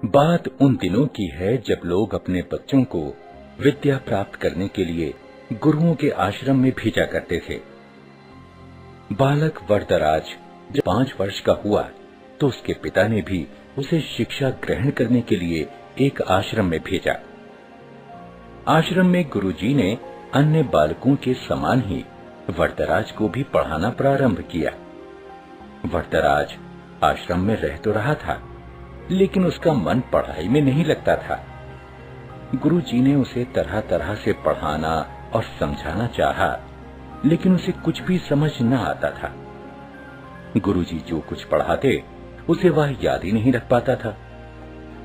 बात उन दिनों की है जब लोग अपने बच्चों को विद्या प्राप्त करने के लिए गुरुओं के आश्रम में भेजा करते थे। बालक वरदराज जब 5 वर्ष का हुआ तो उसके पिता ने भी उसे शिक्षा ग्रहण करने के लिए एक आश्रम में भेजा। आश्रम में गुरुजी ने अन्य बालकों के समान ही वरदराज को भी पढ़ाना प्रारंभ किया। वरदराज आश्रम में रह तो रहा था, लेकिन उसका मन पढ़ाई में नहीं लगता था। गुरुजी ने उसे तरह तरह से पढ़ाना और समझाना चाहा, लेकिन उसे कुछ भी समझ न आता था। गुरुजी जो कुछ पढ़ाते उसे वह याद ही नहीं रख पाता था।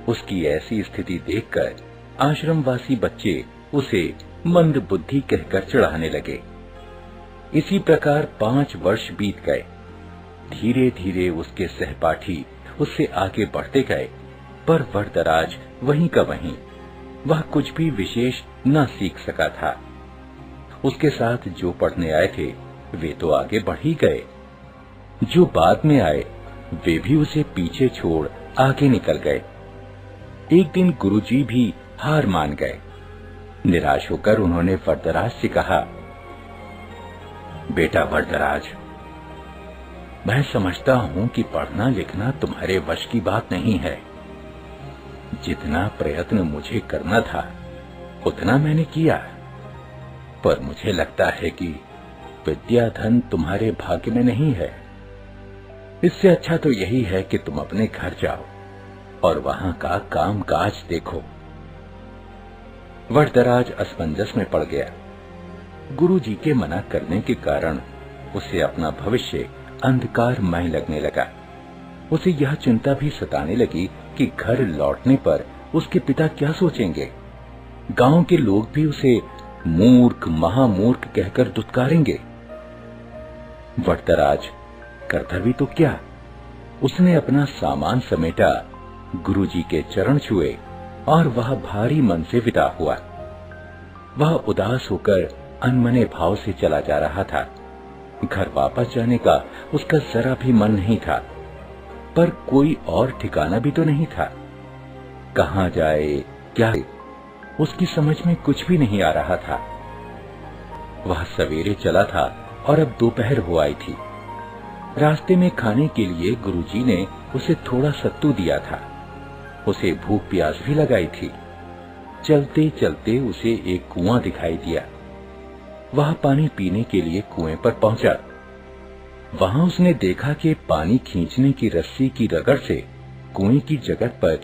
उसकी ऐसी स्थिति देखकर आश्रमवासी बच्चे उसे मंद बुद्धि कहकर चिढ़ाने लगे। इसी प्रकार 5 वर्ष बीत गए। धीरे धीरे उसके सहपाठी उससे आगे बढ़ते गए, पर वरदराज वहीं का वहीं, वह कुछ भी विशेष न सीख सका था। उसके साथ जो पढ़ने आए थे वे तो आगे बढ़ ही गए, जो बाद में आए वे भी उसे पीछे छोड़ आगे निकल गए। एक दिन गुरुजी भी हार मान गए। निराश होकर उन्होंने वरदराज से कहा, बेटा वरदराज, मैं समझता हूं कि पढ़ना लिखना तुम्हारे वश की बात नहीं है। जितना प्रयत्न मुझे करना था उतना मैंने किया, पर मुझे लगता है कि विद्या धन तुम्हारे भाग्य में नहीं है। इससे अच्छा तो यही है कि तुम अपने घर जाओ और वहां का काम काज देखो। वरदराज असमंजस में पड़ गया। गुरुजी के मना करने के कारण उसे अपना भविष्य अंधकारमय लगने लगा। उसे यह चिंता भी सताने लगी कि घर लौटने पर उसके पिता क्या सोचेंगे। गांव के लोग भी उसे मूर्ख महामूर्ख कहकर दुत्कारेंगे। वरदराज करता भी तो क्या, उसने अपना सामान समेटा, गुरुजी के चरण छुए और वह भारी मन से विदा हुआ। वह उदास होकर अनमने भाव से चला जा रहा था। घर वापस जाने का उसका जरा भी मन नहीं था, पर कोई और ठिकाना भी तो नहीं था। कहां जाए क्या, उसकी समझ में कुछ भी नहीं आ रहा था। वह सवेरे चला था और अब दोपहर हो आई थी। रास्ते में खाने के लिए गुरुजी ने उसे थोड़ा सत्तू दिया था। उसे भूख प्यास भी लगाई थी। चलते चलते उसे एक कुआं दिखाई दिया। वह पानी पीने के लिए कुएं पर पहुंचा। वहां उसने देखा कि पानी खींचने की रस्सी की रगड़ से कुएं की जगह पर